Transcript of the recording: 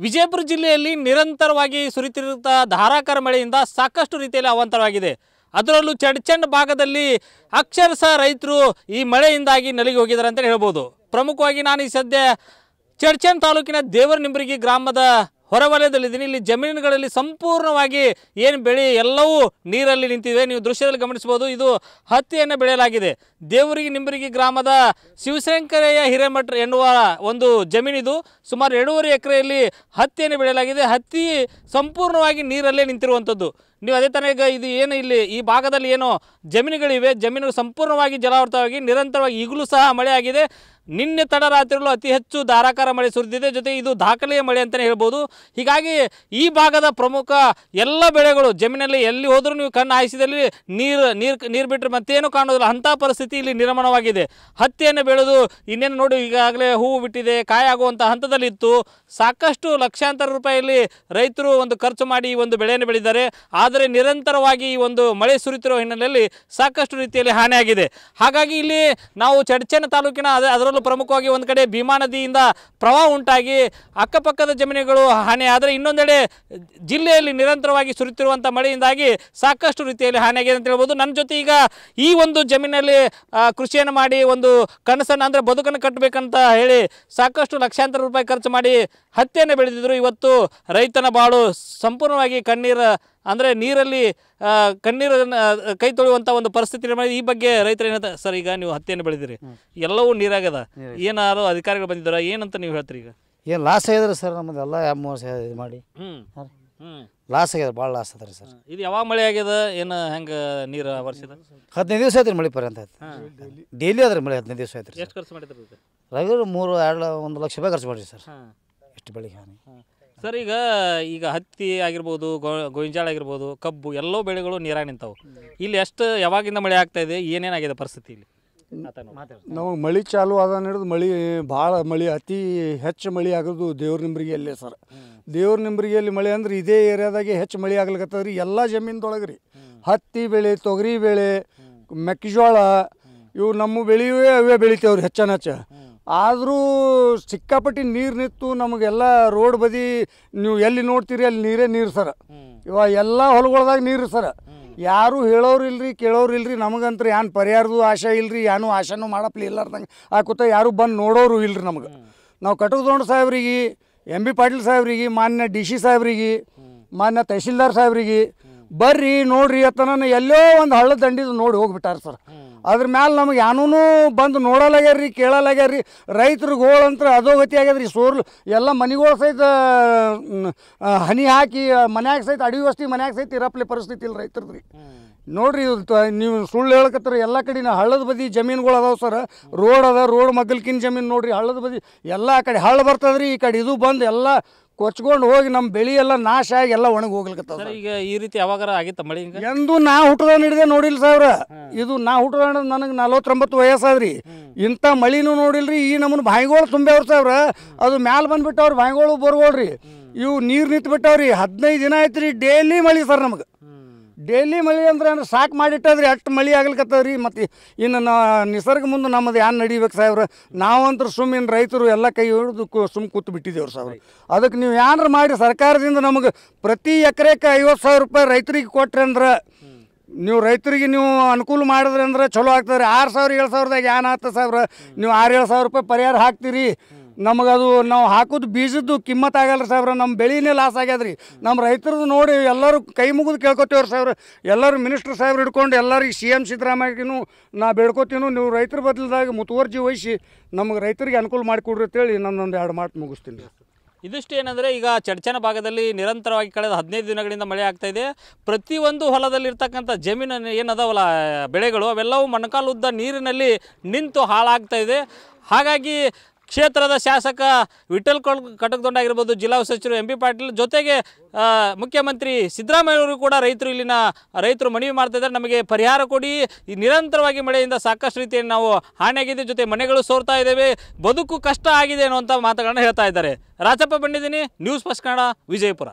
ವಿಜಯಪುರ ಜಿಲ್ಲೆಯಲ್ಲಿ ನಿರಂತರವಾಗಿ ಸುರಿತಿರುವ ಧಾರಾಕಾರ ಮಳೆಯಿಂದ ಸಾಕಷ್ಟು ರೀತಿಯಲ್ಲಿ ಅವಾಂತರವಾಗಿದೆ. ಅದರಲ್ಲೂ ಚಡ್ಚಂಡ್ ಭಾಗದಲ್ಲಿ ಅಕ್ಷರಶಃ ರೈತರು ಈ ಮಳೆಯಿಂದಾಗಿ ನಲಿಗೆ ಹೋಗಿದ್ದಾರೆ ಅಂತ ಹೇಳ್ಬೋದು. ಪ್ರಮುಖವಾಗಿ ನಾನು ಈ ಸದ್ಯ ಚಡ್ಚಂಡ್ ತಾಲೂಕಿನ ದೇವರನಿಂಬರಗಿ ಗ್ರಾಮದ ಹೊರವಲಯದಲ್ಲಿದ್ದೀನಿ. ಇಲ್ಲಿ ಜಮೀನುಗಳಲ್ಲಿ ಸಂಪೂರ್ಣವಾಗಿ ಏನು ಬೆಳೆ ಎಲ್ಲವೂ ನೀರಲ್ಲಿ ನಿಂತಿವೆ. ನೀವು ದೃಶ್ಯದಲ್ಲಿ ಗಮನಿಸಬಹುದು. ಇದು ಹತ್ತಿಯನ್ನು ಬೆಳೆಯಲಾಗಿದೆ. ದೇವರಿಗೆ ನಿಂಬರಗಿ ಗ್ರಾಮದ ಶಿವಶಂಕರಯ್ಯ ಹಿರೇಮಠ ಎನ್ನುವ ಒಂದು ಜಮೀನಿದು. ಸುಮಾರು 2.5 ಎಕರೆಯಲ್ಲಿ ಹತ್ತಿಯನ್ನು ಬೆಳೆಯಲಾಗಿದೆ. ಹತ್ತಿ ಸಂಪೂರ್ಣವಾಗಿ ನೀರಲ್ಲೇ ನಿಂತಿರುವಂಥದ್ದು. ನೀವು ಅದೇ ಥರ ಈಗ ಇದು ಏನು ಇಲ್ಲಿ ಈ ಭಾಗದಲ್ಲಿ ಏನೋ ಜಮೀನುಗಳಿವೆ, ಜಮೀನು ಸಂಪೂರ್ಣವಾಗಿ ಜಲಾವೃತವಾಗಿ ನಿರಂತರವಾಗಿ ಈಗಲೂ ಸಹ ಮಳೆ ಆಗಿದೆ. ನಿನ್ನೆ ತಡರಾತ್ರಿಯಲ್ಲೂ ಅತಿ ಹೆಚ್ಚು ಧಾರಾಕಾರ ಮಳೆ ಸುರಿದಿದೆ. ಜೊತೆಗೆ ಇದು ದಾಖಲೆಯ ಮಳೆ ಅಂತಲೇ ಹೇಳ್ಬೋದು. ಹೀಗಾಗಿ ಈ ಭಾಗದ ಪ್ರಮುಖ ಎಲ್ಲ ಬೆಳೆಗಳು ಜಮೀನಲ್ಲಿ ಎಲ್ಲಿ ಹೋದರೂ ನೀವು ಕಣ್ಣು ಹಾಯಿಸಿದಲ್ಲಿ ನೀರು ಬಿಟ್ಟರೆ ಮತ್ತೇನು ಕಾಣೋದಿಲ್ಲ. ಅಂಥ ಪರಿಸ್ಥಿತಿ ಇಲ್ಲಿ ನಿರ್ಮಾಣವಾಗಿದೆ. ಹತ್ತಿಯನ್ನು ಬೆಳೆದು ಇನ್ನೇನು ನೋಡಿ ಈಗಾಗಲೇ ಹೂವು ಬಿಟ್ಟಿದೆ, ಕಾಯಾಗುವಂಥ ಹಂತದಲ್ಲಿತ್ತು. ಸಾಕಷ್ಟು ಲಕ್ಷಾಂತರ ರೂಪಾಯಿಯಲ್ಲಿ ರೈತರು ಒಂದು ಖರ್ಚು ಮಾಡಿ ಈ ಒಂದು ಬೆಳೆಯನ್ನು ಬೆಳೆದಿದ್ದಾರೆ. ಆದರೆ ನಿರಂತರವಾಗಿ ಈ ಒಂದು ಮಳೆ ಸುರಿತಿರೋ ಹಿನ್ನೆಲೆಯಲ್ಲಿ ಸಾಕಷ್ಟು ರೀತಿಯಲ್ಲಿ ಹಾನಿಯಾಗಿದೆ. ಹಾಗಾಗಿ ಇಲ್ಲಿ ನಾವು ಚಡ್ಚಂಡ್ ತಾಲೂಕಿನ ಅದರಲ್ಲೂ ಪ್ರಮುಖವಾಗಿ ಒಂದು ಕಡೆ ಭೀಮಾ ನದಿಯಿಂದ ಪ್ರವಾಹ ಉಂಟಾಗಿ ಅಕ್ಕಪಕ್ಕದ ಜಮೀನುಗಳು ಹಾನಿ ಆದರೆ, ಇನ್ನೊಂದೆಡೆ ಜಿಲ್ಲೆಯಲ್ಲಿ ನಿರಂತರವಾಗಿ ಸುರಿತಿರುವಂಥ ಮಳೆಯಿಂದಾಗಿ ಸಾಕಷ್ಟು ರೀತಿಯಲ್ಲಿ ಹಾನಿಯಾಗಿದೆ ಅಂತ ಹೇಳ್ಬೋದು. ನನ್ನ ಜೊತೆ ಈಗ ಈ ಒಂದು ಜಮೀನಲ್ಲಿ ಕೃಷಿಯನ್ನು ಮಾಡಿ ಒಂದು ಕನಸನ್ನು ಅಂದರೆ ಬದುಕನ್ನು ಕಟ್ಟಬೇಕಂತ ಹೇಳಿ ಸಾಕಷ್ಟು ಲಕ್ಷಾಂತರ ರೂಪಾಯಿ ಖರ್ಚು ಮಾಡಿ ಹತ್ತಿಯನ್ನು ಬೆಳೆದಿದ್ದರು. ಇವತ್ತು ರೈತನ ಬಾಳು ಸಂಪೂರ್ಣವಾಗಿ ಅಂದರೆ ನೀರಲ್ಲಿ ಕಣ್ಣೀರನ್ನು ಕೈ ತೊಳೆಯುವಂಥ ಒಂದು ಪರಿಸ್ಥಿತಿ ನಿರ್ಮಾಣ. ಈ ಬಗ್ಗೆ ರೈತರು ಏನಂತ ಸರ್, ಈಗ ನೀವು ಹತ್ತಿಯನ್ನು ಬೆಳೆದಿರಿ, ಎಲ್ಲವೂ ನೀರಾಗದ, ಏನಾದ್ರು ಅಧಿಕಾರಿಗಳು ಬಂದಿದ್ದಾರ, ಏನಂತ ನೀವು ಹೇಳ್ತೀರಿ? ಈಗ ಏನು ಲಾಸ್ ಆಗಿದ್ರಿ ಸರ್, ನಮ್ಮದೆಲ್ಲ ಇದು ಮಾಡಿ ಲಾಸ್ ಆಗ್ಯದ, ಭಾಳ ಲಾಸ್ ಅದ ರೀ ಸರ್. ಇದು ಯಾವಾಗ ಮಳೆ ಆಗ್ಯದ, ಏನು ಹೆಂಗೆ ನೀರು ವರ್ಷದ? 15 ದಿವಸ ಆಯ್ತು ರೀ ಮಳೆ ಪರ್ಯಂತ ಆಯ್ತು. ಡೈಲಿ ಅದ್ರಿ ಮಳೆ 15 ದಿವಸ ಆಯ್ತು ರೀ. ಎಷ್ಟು ಖರ್ಚು ಮಾಡಿದ್ರಿ? ರೈತರು 1 ಲಕ್ಷ ರೂಪಾಯಿ ಖರ್ಚು ಮಾಡಿರಿ ಸರ್. ಎಷ್ಟು ಬೆಳಿಗ್ಗೆ ಹಾನಿ ಸರ್. ಈಗ ಹತ್ತಿ ಆಗಿರ್ಬೋದು, ಗೋಂಜಾಳ ಆಗಿರ್ಬೋದು, ಕಬ್ಬು ಎಲ್ಲವೂ ಬೆಳೆಗಳು ನೀರಾಗಿ ನಿಂತಾವು. ಇಲ್ಲಿ ಎಷ್ಟು ಯಾವಾಗಿಂದ ಮಳೆ ಆಗ್ತಾ ಇದೆ, ಏನೇನಾಗಿದೆ ಪರಿಸ್ಥಿತಿ ಇಲ್ಲಿ? ನಮಗೆ ಮಳೆ ಚಾಲು ಅದ ಹಿಡಿದು ಮಳೆ ಭಾಳ ಮಳೆ ಅತಿ ಹೆಚ್ಚು ಮಳೆ ಆಗೋದು ದೇವ್ರನಿಂಬರಿಗೆಯಲ್ಲೇ ಸರ್. ದೇವ್ರನಿಂಬರಿಗೆಯಲ್ಲಿ ಮಳೆ ಅಂದ್ರೆ ಇದೇ ಏರಿಯಾದಾಗೆ ಹೆಚ್ಚು ಮಳೆ ಆಗ್ಲಿಕತ್ತದ ರೀ. ಎಲ್ಲ ಜಮೀನ್ದೊಳಗೆ ರೀ ಹತ್ತಿ ಬೆಳೆ, ತೊಗರಿ ಬೆಳೆ, ಮೆಕ್ಕೆಜೋಳ ಇವು ನಮ್ಮ ಬೆಳೆಯುವೇ ಅವೇ ಬೆಳಿತೇವ್ರಿ ಹೆಚ್ಚ. ಆದರೂ ಸಿಕ್ಕಾಪಟ್ಟಿ ನೀರು ನಿಂತು ನಮಗೆಲ್ಲ ರೋಡ್ ಬದಿ ನೀವು ಎಲ್ಲಿ ನೋಡ್ತೀರಿ ಅಲ್ಲಿ ನೀರು ಸರ. ಇವಾಗ ಎಲ್ಲ ಹೊಲಗೊಳ್ದಾಗ ನೀರು ಸರ. ಯಾರು ಹೇಳೋರು ಇಲ್ರಿ, ಕೇಳೋರು ಇಲ್ರಿ. ನಮಗಂತ್ರ ಏನು ಪರಿಹಾರದು ಆಶೆ ಇಲ್ರಿ, ಏನೂ ಆಶೆನೂ ಮಾಡಪ್ಲಿ ಇಲ್ಲಾರ್ದಂಗೆ ಆಕೂತ ಯಾರು ಬಂದು ನೋಡೋರು ಇಲ್ರಿ ನಮಗೆ. ನಾವು ಕಟಕದೊಂಡ ಸಾಹೇಬ್ರಿಗೆ, MB ಪಾಟೀಲ್ ಸಾಹೇಬ್ರಿಗೆ, ಮಾನ್ಯ DC ಸಾಹೇಬ್ರಿಗೆ, ಮಾನ್ಯ ತಹಶೀಲ್ದಾರ್ ಸಾಹೇಬ್ರಿಗೆ ಬರ್ರಿ ನೋಡ್ರಿ ಅತ್ತನ ಎಲ್ಲೋ ಒಂದು ಹಳ್ಳದ ದಂಡಿದು ನೋಡಿ ಹೋಗ್ಬಿಟ್ಟಾರ ಸರ್. ಅದ್ರ ಮ್ಯಾಲೆ ನಮಗೆ ಏನೂ ಬಂದು ನೋಡಲಾಗ್ಯಾರ್ರಿ, ಕೇಳಲಾಗ್ಯಾರ್ರಿ. ರೈತರಿಗೆ ಗೋಳಂತ್ರ ಅಧೋಗತಿ ಆಗ್ಯದ್ರಿ. ಸೋರ್ಲು ಎಲ್ಲ ಮನೆಗಳು ಸಹಿತ ಹನಿ ಹಾಕಿ ಮನ್ಯಾಗ ಸಹಿತ ಅಡಿಗೆ ವಸ್ತಿ ಮನ್ಯಾಗ ಸಹಿತ ಇರಪ್ಲೆ ಪರಿಸ್ಥಿತಿ ಇಲ್ಲ ರೈತರದ್ರಿ. ನೋಡ್ರಿ ನೀವು ಸುಳ್ಳು ಹೇಳ್ಕತ್ತಾರ. ಎಲ್ಲ ಕಡೆ ಹಳ್ಳದ ಬದಿ ಜಮೀನುಗಳು ಅದಾವೆ ಸರ್. ರೋಡ್ ಅದ, ರೋಡ್ ಮಗ್ಗಲ್ಕಿನ ಜಮೀನು ನೋಡ್ರಿ. ಹಳ್ಳದ ಬದಿ ಎಲ್ಲ ಆ ಕಡೆ ಹಳ್ಳ ಬರ್ತದ್ರಿ, ಈ ಕಡೆ ಇದು ಬಂದು ಎಲ್ಲ ಕೊಚ್ಕೊಂಡು ಹೋಗಿ ನಮ್ಮ ಬೆಳೆ ಎಲ್ಲ ನಾಶ ಆಗಿ ಎಲ್ಲ ಒಣಗಿ ಹೋಗ್ಲಿಕತ್ತದ. ಈಗ ಈ ರೀತಿ ಯಾವಾಗಾರ ಆಗಿತ್ತ ಮಳೆ? ಎಂದು ನಾ ಹುಟ್ಟದ ಹಿಡಿದೆ ನೋಡಿಲ್ಲ ಸಾವ್ರ. ಇದು ನಾ ಹುಟ್ಟದ ನನಗೆ 49 ವಯಸ್ಸಾದ್ರಿ. ಇಂಥ ಮಳಿನೂ ನೋಡಿಲ್ರಿ. ಈ ನಮ್ಮನ್ನು ಬಾಯಿಗಳು ತುಂಬ್ಯಾವ್ರ ಸಾವ್ರ. ಅದು ಮ್ಯಾಲೆ ಬಂದ್ಬಿಟ್ಟವ್ರಿ ಬಾಯಿಗಳು ಬೋರ್ಗೋಳ್ರಿ. ಇವು ನೀರು ನಿಂತು ಬಿಟ್ಟವ್ರಿ. 15 ದಿನ ಆಯ್ತು ರೀ ಡೈಲಿ ಮಳೆ ಸರ್. ನಮಗೆ ಡೈಲಿ ಮಳೆ ಅಂದ್ರೆ ಸಾಕು ಮಾಡಿಟ್ಟದ್ರಿ. ಅಷ್ಟು ಮಳೆ ಆಗ್ಲಿಕತ್ತದ್ರಿ. ಮತ್ತು ಇನ್ನು ನಿಸರ್ಗ ಮುಂದೆ ನಮ್ಮದು ಏನು ನಡಿಬೇಕು ಸಾವ್ರ. ನಾವಂತೂ ಸುಮ್ಮಿನ ರೈತರು ಎಲ್ಲ ಕೈ ಹಿಡಿದು ಕೂತು ಬಿಟ್ಟಿದ್ದೇವ್ರಿ ಸಾವ್ರ. ಅದಕ್ಕೆ ನೀವು ಏನಾರು ಮಾಡಿ ಸರ್ಕಾರದಿಂದ ನಮಗೆ ಪ್ರತಿ ಎಕರೆಗೆ 50,000 ರೂಪಾಯಿ ರೈತರಿಗೆ ಕೊಟ್ರಿ ಅಂದ್ರೆ, ನೀವು ರೈತರಿಗೆ ನೀವು ಅನುಕೂಲ ಮಾಡಿದ್ರಿ ಅಂದ್ರೆ ಚಲೋ ಆಗ್ತದೆ ರೀ. 6,000 7,000ದಾಗ ಏನು ಆಗ್ತದೆ ಸಾವ್ರ. ನೀವು 6-7 ಸಾವಿರ ರೂಪಾಯಿ ಪರಿಹಾರ ಹಾಕ್ತೀರಿ. ನಮಗದು ನಾವು ಹಾಕೋದು ಬೀಜದ್ದು ಕಿಮ್ಮತ್ ಆಗಲ್ಲ ಸಾವ್ರ. ನಮ್ಮ ಬೆಳೆನೇ ಲಾಸ್ ಆಗ್ಯದ್ರಿ. ನಮ್ಮ ರೈತರದ್ದು ನೋಡಿ ಎಲ್ಲರೂ ಕೈ ಮುಗಿದು ಕೇಳ್ಕೊತೀವ್ರಿ ಸಾವ್ರ. ಎಲ್ಲರೂ ಮಿನಿಸ್ಟ್ರ್ ಸಾಹೇಬ್ರು ಹಿಡ್ಕೊಂಡು ಎಲ್ಲರಿಗೆ CM ಸಿದ್ದರಾಮಯ್ಯನೂ ನಾ ಬೇಡ್ಕೋತೀನೋ, ನೀವು ರೈತರ ಬದಲಾಗಿ ಮುತುವರ್ಜಿ ವಹಿಸಿ ನಮಗೆ ರೈತರಿಗೆ ಅನುಕೂಲ ಮಾಡಿಕೊಡ್ರಿ ಅಂತೇಳಿ ನನ್ನೊಂದು 2 ಮಾತು ಮುಗಿಸ್ತೀನಿ. ಇದಿಷ್ಟು ಏನಂದರೆ, ಈಗ ಚಡ್ಚನ ಭಾಗದಲ್ಲಿ ನಿರಂತರವಾಗಿ ಕಳೆದ 15 ದಿನಗಳಿಂದ ಮಳೆ ಆಗ್ತಾ ಇದೆ. ಪ್ರತಿಯೊಂದು ಹೊಲದಲ್ಲಿರ್ತಕ್ಕಂಥ ಜಮೀನು ಏನದಾವಲ್ಲ ಬೆಳೆಗಳು ಅವೆಲ್ಲವೂ ಮೊಣಕಾಲುದ್ದ ನೀರಿನಲ್ಲಿ ನಿಂತು ಹಾಳಾಗ್ತಾ ಇದೆ. ಹಾಗಾಗಿ ಕ್ಷೇತ್ರದ ಶಾಸಕ ವಿಠಲ್ ಕಟಕದೊಂಡ ಆಗಿರ್ಬೋದು, ಜಿಲ್ಲಾ ಸಚಿವರು MB ಪಾಟೀಲ್ ಜೊತೆಗೆ ಮುಖ್ಯಮಂತ್ರಿ ಸಿದ್ದರಾಮಯ್ಯವರು ಕೂಡ ರೈತರು ಮನವಿ ಮಾಡ್ತಾ ಇದ್ದಾರೆ, ನಮಗೆ ಪರಿಹಾರ ಕೊಡಿ. ಈ ನಿರಂತರವಾಗಿ ಮಳೆಯಿಂದ ಸಾಕಷ್ಟು ರೀತಿಯಲ್ಲಿ ನಾವು ಹಾನಿಯಾಗಿದೆ, ಜೊತೆ ಮನೆಗಳು ಸೋರ್ತಾ ಇದ್ದೇವೆ, ಬದುಕು ಕಷ್ಟ ಆಗಿದೆ ಅನ್ನುವಂಥ ಮಾತುಗಳನ್ನು ಹೇಳ್ತಾ ಇದ್ದಾರೆ. ರಾಜಪ್ಪ ಬಂದಿದ್ದೀನಿ, ನ್ಯೂಸ್ ಫಸ್ಟ್ ಕನ್ನಡ, ವಿಜಯಪುರ.